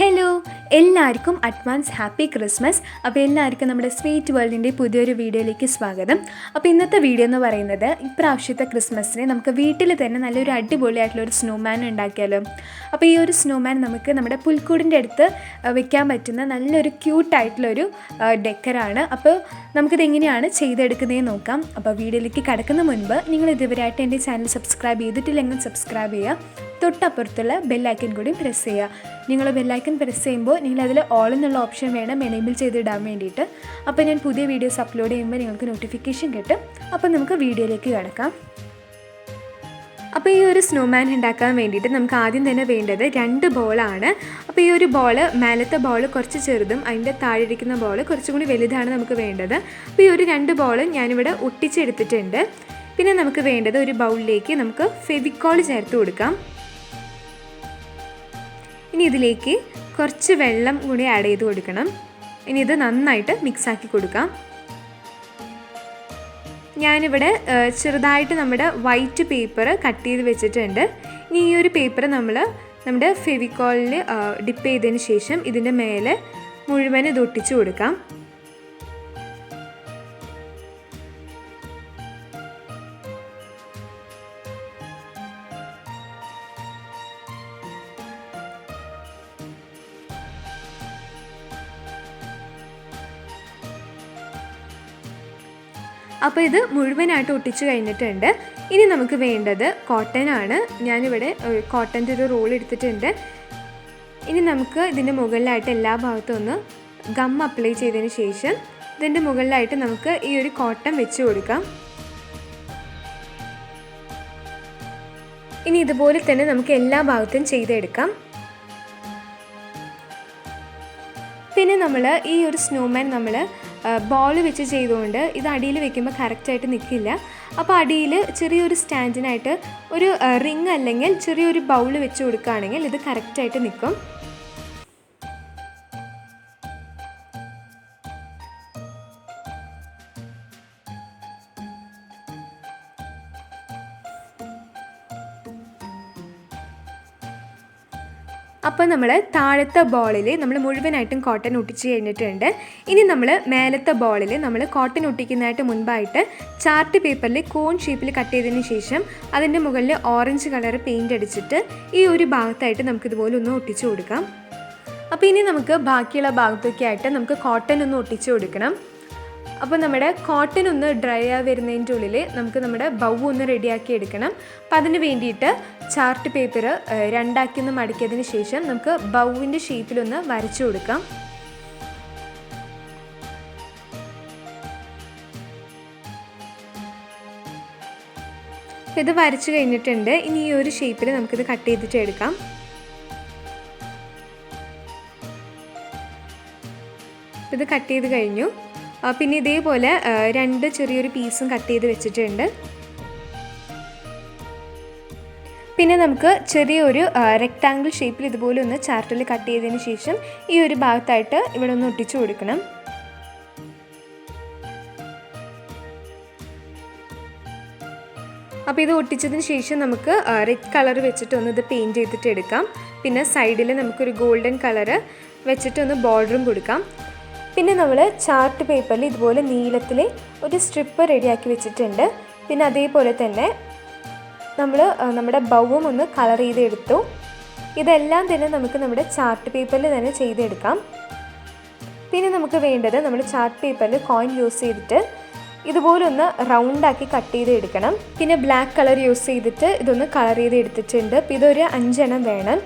Hello എല്ലാവർക്കും advance happy Christmas. അപ്പോൾ എല്ലാവർക്കും നമ്മുടെ സ്വീറ്റ് വേൾഡിൻ്റെ പുതിയൊരു വീഡിയോയിലേക്ക് സ്വാഗതം. അപ്പോൾ ഇന്നത്തെ വീഡിയോ എന്ന് പറയുന്നത് ഇപ്രാവശ്യത്തെ ക്രിസ്മസിന് നമുക്ക് വീട്ടിൽ തന്നെ നല്ലൊരു അടിപൊളിയായിട്ടുള്ളൊരു സ്നോമാൻ ഉണ്ടാക്കിയാലോ. അപ്പോൾ ഈ ഒരു സ്നോമാൻ നമുക്ക് നമ്മുടെ പുൽക്കൂടിൻ്റെ അടുത്ത് വെക്കാൻ പറ്റുന്ന നല്ലൊരു ക്യൂട്ടായിട്ടുള്ളൊരു ഡെക്കറാണ്. അപ്പോൾ നമുക്കിത് എങ്ങനെയാണ് ചെയ്തെടുക്കുന്നതെന്ന് നോക്കാം. അപ്പോൾ വീഡിയോയിലേക്ക് കടക്കുന്ന മുൻപ് നിങ്ങൾ ഇതുവരെയായിട്ട് എൻ്റെ ചാനൽ സബ്സ്ക്രൈബ് ചെയ്തിട്ടില്ലെങ്കിൽ സബ്സ്ക്രൈബ് ചെയ്യുക. തൊട്ടപ്പുറത്തുള്ള ബെല്ലൈക്കൻ കൂടി പ്രസ് ചെയ്യുക. നിങ്ങൾ ബെല്ലൈക്കൻ പ്രസ് ചെയ്യുമ്പോൾ നിങ്ങളതിൽ ഓൾ എന്നുള്ള ഓപ്ഷൻ വേണം എനേബിൾ ചെയ്തിടാൻ വേണ്ടിയിട്ട്. അപ്പോൾ ഞാൻ പുതിയ വീഡിയോസ് അപ്ലോഡ് ചെയ്യുമ്പോൾ നിങ്ങൾക്ക് നോട്ടിഫിക്കേഷൻ കിട്ടും. അപ്പോൾ നമുക്ക് വീഡിയോയിലേക്ക് കിടക്കാം. അപ്പോൾ ഈ ഒരു സ്നോമാൻ ഉണ്ടാക്കാൻ വേണ്ടിയിട്ട് നമുക്ക് ആദ്യം തന്നെ വേണ്ടത് 2 ബോളാണ്. അപ്പോൾ ഈ ഒരു ബോള് മേലത്തെ ബോൾ കുറച്ച് ചെറുതും അതിൻ്റെ താഴെ ഇരിക്കുന്ന ബോൾ കുറച്ചും കൂടി വലുതാണ് നമുക്ക് വേണ്ടത്. അപ്പോൾ ഈ ഒരു 2 ബോൾ ഞാനിവിടെ ഒട്ടിച്ചെടുത്തിട്ടുണ്ട്. പിന്നെ നമുക്ക് വേണ്ടത് ഒരു ബൗളിലേക്ക് നമുക്ക് ഫെവിക്കോൾ ചേർത്ത് കൊടുക്കാം. ഇനി ഇതിലേക്ക് കുറച്ച് വെള്ളം കൂടി ആഡ് ചെയ്ത് കൊടുക്കണം. ഇനി ഇത് നന്നായിട്ട് മിക്സാക്കി കൊടുക്കാം. ഞാനിവിടെ ചെറുതായിട്ട് നമ്മുടെ വൈറ്റ് പേപ്പർ കട്ട് ചെയ്ത് വെച്ചിട്ടുണ്ട്. ഇനി ഈ ഒരു പേപ്പർ നമ്മൾ നമ്മുടെ ഫെവിക്കോളിൽ ഡിപ്പ് ചെയ്തതിന് ശേഷം ഇതിൻ്റെ മേലെ മുഴുവൻ ഇത് ഒട്ടിച്ചു കൊടുക്കാം. അപ്പോൾ ഇത് മുഴുവനായിട്ട് ഒട്ടിച്ച് കഴിഞ്ഞിട്ടുണ്ട്. ഇനി നമുക്ക് വേണ്ടത് കോട്ടനാണ്. ഞാനിവിടെ കോട്ടൻ്റെ ഒരു റോൾ എടുത്തിട്ടുണ്ട്. ഇനി നമുക്ക് ഇതിൻ്റെ മുകളിലായിട്ട് എല്ലാ ഭാഗത്തും ഒന്ന് ഗം അപ്ലൈ ചെയ്തതിന് ശേഷം ഇതിൻ്റെ മുകളിലായിട്ട് നമുക്ക് ഈ ഒരു കോട്ടൺ വെച്ച് കൊടുക്കാം. ഇനി ഇതുപോലെ തന്നെ നമുക്ക് എല്ലാ ഭാഗത്തും ചെയ്തെടുക്കാം. പിന്നെ നമ്മൾ ഈ ഒരു സ്നോമാൻ നമ്മൾ ബോൾ വെച്ച് ചെയ്തുകൊണ്ട് ഇത് അടിയിൽ വെക്കുമ്പോൾ കറക്റ്റായിട്ട് നിൽക്കില്ല. അപ്പോൾ അടിയിൽ ചെറിയൊരു സ്റ്റാൻഡിനായിട്ട് ഒരു റിങ് അല്ലെങ്കിൽ ചെറിയൊരു ബൗൾ വെച്ച് കൊടുക്കുകയാണെങ്കിൽ ഇത് കറക്റ്റായിട്ട് നിൽക്കും. അപ്പോൾ നമ്മൾ താഴത്തെ ബോളിൽ നമ്മൾ മുഴുവനായിട്ടും കോട്ടൺ ഒട്ടിച്ച് കഴിഞ്ഞിട്ടുണ്ട്. ഇനി നമ്മൾ മേലത്തെ ബോളിൽ നമ്മൾ കോട്ടൺ ഒട്ടിക്കുന്നതായിട്ട് മുൻപായിട്ട് ചാർട്ട് പേപ്പറിൽ കോൺ ഷേപ്പിൽ കട്ട് ചെയ്തതിന് ശേഷം അതിൻ്റെ മുകളിൽ ഓറഞ്ച് കളർ പെയിൻ്റ് അടിച്ചിട്ട് ഈ ഒരു ഭാഗത്തായിട്ട് നമുക്കിതുപോലെ ഒന്ന് ഒട്ടിച്ചു കൊടുക്കാം. അപ്പോൾ ഇനി നമുക്ക് ബാക്കിയുള്ള ഭാഗത്തൊക്കെ ആയിട്ട് നമുക്ക് കോട്ടൺ ഒന്ന് ഒട്ടിച്ചു കൊടുക്കണം. അപ്പോൾ നമ്മുടെ കോട്ടൺ ഒന്ന് ഡ്രൈ ആയി വരുന്നതിൻ്റെ ഉള്ളിൽ നമുക്ക് നമ്മുടെ ബൗ ഒന്ന് റെഡിയാക്കി എടുക്കണം. അപ്പം അതിന് വേണ്ടിയിട്ട് ചാർട്ട് പേപ്പർ 2 ഒന്ന് മടക്കിയതിന് ശേഷം നമുക്ക് ബൗവിൻ്റെ ഷേപ്പിലൊന്ന് വരച്ചു കൊടുക്കാം. ഇത് വരച്ചു കഴിഞ്ഞിട്ടുണ്ട്. ഇനി ഈ ഒരു ഷേപ്പിൽ നമുക്കിത് കട്ട് ചെയ്തിട്ട് എടുക്കാം. ഇത് കട്ട് ചെയ്ത് കഴിഞ്ഞു. പിന്നെ ഇതേപോലെ 2 ചെറിയൊരു പീസും കട്ട് ചെയ്ത് വെച്ചിട്ടുണ്ട്. പിന്നെ നമുക്ക് ചെറിയൊരു റെക്റ്റാങ്കിൾ ഷേപ്പിൽ ഇതുപോലെ ഒന്ന് ചാർട്ടിൽ കട്ട് ചെയ്തതിന് ശേഷം ഈ ഒരു ഭാഗത്തായിട്ട് ഇവിടെ ഒന്ന് ഒട്ടിച്ചു കൊടുക്കണം. അപ്പോൾ ഇത് ഒട്ടിച്ചതിന് ശേഷം നമുക്ക് റെഡ് കളർ വെച്ചിട്ട് ഒന്ന് ഇത് പെയിൻറ്റ് ചെയ്തിട്ട് എടുക്കാം. പിന്നെ സൈഡിൽ നമുക്കൊരു ഗോൾഡൻ കളറ് വെച്ചിട്ടൊന്ന് ബോർഡറും കൊടുക്കാം. പിന്നെ നമ്മൾ ചാർട്ട് പേപ്പറിൽ ഇതുപോലെ നീളത്തിൽ ഒരു സ്ട്രിപ്പ് റെഡിയാക്കി വെച്ചിട്ടുണ്ട്. പിന്നെ അതേപോലെ തന്നെ നമ്മൾ നമ്മുടെ ബൗവും ഒന്ന് കളർ ചെയ്തെടുത്തു. ഇതെല്ലാം തന്നെ നമുക്ക് നമ്മുടെ ചാർട്ട് പേപ്പറിൽ തന്നെ ചെയ്തെടുക്കാം. പിന്നെ നമുക്ക് വേണ്ടത് നമ്മൾ ചാർട്ട് പേപ്പറിൽ കോയിൻ യൂസ് ചെയ്തിട്ട് ഇതുപോലെ ഒന്ന് റൗണ്ടാക്കി കട്ട് ചെയ്ത് എടുക്കണം. പിന്നെ ബ്ലാക്ക് കളർ യൂസ് ചെയ്തിട്ട് ഇതൊന്ന് കളർ ചെയ്ത് എടുത്തിട്ടുണ്ട്. അപ്പോൾ ഇതൊരു 5 എണ്ണം വേണം.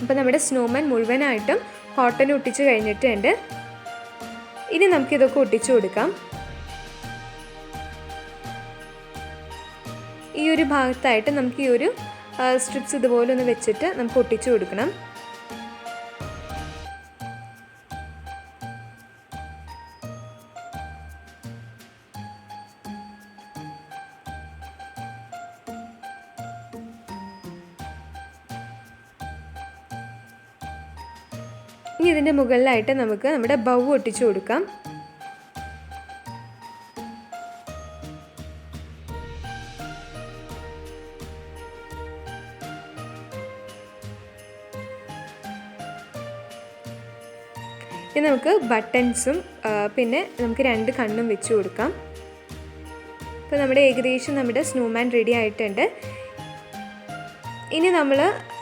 അപ്പോൾ നമ്മുടെ സ്നോമാൻ മുഴുവനായിട്ടും കോട്ടൺ ഒട്ടിച്ച് കഴിഞ്ഞിട്ടുണ്ട്. ഇനി നമുക്കിതൊക്കെ ഒട്ടിച്ചു കൊടുക്കാം. ഈ ഒരു ഭാഗത്തായിട്ട് നമുക്ക് ഈ ഒരു സ്ട്രിപ്സ് ഇതുപോലെ ഒന്ന് വെച്ചിട്ട് നമുക്ക് ഒട്ടിച്ചു കൊടുക്കണം. ഇനി ഇതിൻ്റെ മുകളിലായിട്ട് നമുക്ക് നമ്മുടെ ബൗ ഒട്ടിച്ചു കൊടുക്കാം. ഇനി നമുക്ക് ബട്ടൺസും പിന്നെ നമുക്ക് 2 കണ്ണും വെച്ച് കൊടുക്കാം. അപ്പോൾ നമ്മുടെ ഏകദേശം നമ്മുടെ സ്നോമാൻ റെഡി ആയിട്ടുണ്ട്. ഇനി നമ്മൾ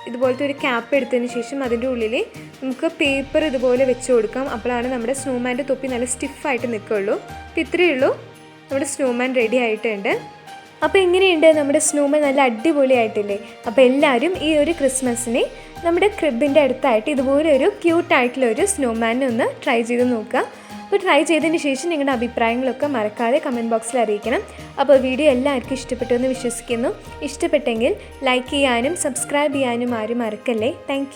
ഇതുപോലത്തെ ഒരു ക്യാപ്പ് എടുത്തതിന് ശേഷം അതിൻ്റെ ഉള്ളിൽ നമുക്ക് പേപ്പർ ഇതുപോലെ വെച്ച് കൊടുക്കാം. അപ്പോഴാണ് നമ്മുടെ സ്നോമാൻ്റെ തൊപ്പി നല്ല സ്റ്റിഫായിട്ട് നിൽക്കുകയുള്ളൂ. അപ്പോൾ ഇത്രയേ ഉള്ളൂ, നമ്മുടെ സ്നോമാൻ റെഡി ആയിട്ടുണ്ട്. അപ്പോൾ എങ്ങനെയുണ്ട് നമ്മുടെ സ്നോമാൻ? നല്ല അടിപൊളിയായിട്ടില്ലേ? അപ്പോൾ എല്ലാവരും ഈ ഒരു ക്രിസ്മസിന് നമ്മുടെ ക്രിബിൻ്റെ അടുത്തായിട്ട് ഇതുപോലെ ഒരു ക്യൂട്ടായിട്ടുള്ളൊരു സ്നോമാനെ ഒന്ന് ട്രൈ ചെയ്ത് നോക്കുക. അപ്പോൾ ട്രൈ ചെയ്തതിന് ശേഷം നിങ്ങളുടെ അഭിപ്രായങ്ങളൊക്കെ മറക്കാതെ കമൻറ്റ് ബോക്സിൽ അറിയിക്കണം. അപ്പോൾ വീഡിയോ എല്ലാവർക്കും ഇഷ്ടപ്പെട്ടു എന്ന് വിശ്വസിക്കുന്നു. ഇഷ്ടപ്പെട്ടെങ്കിൽ ലൈക്ക് ചെയ്യാനും സബ്സ്ക്രൈബ് ചെയ്യാനും ആരും മറക്കല്ലേ. താങ്ക്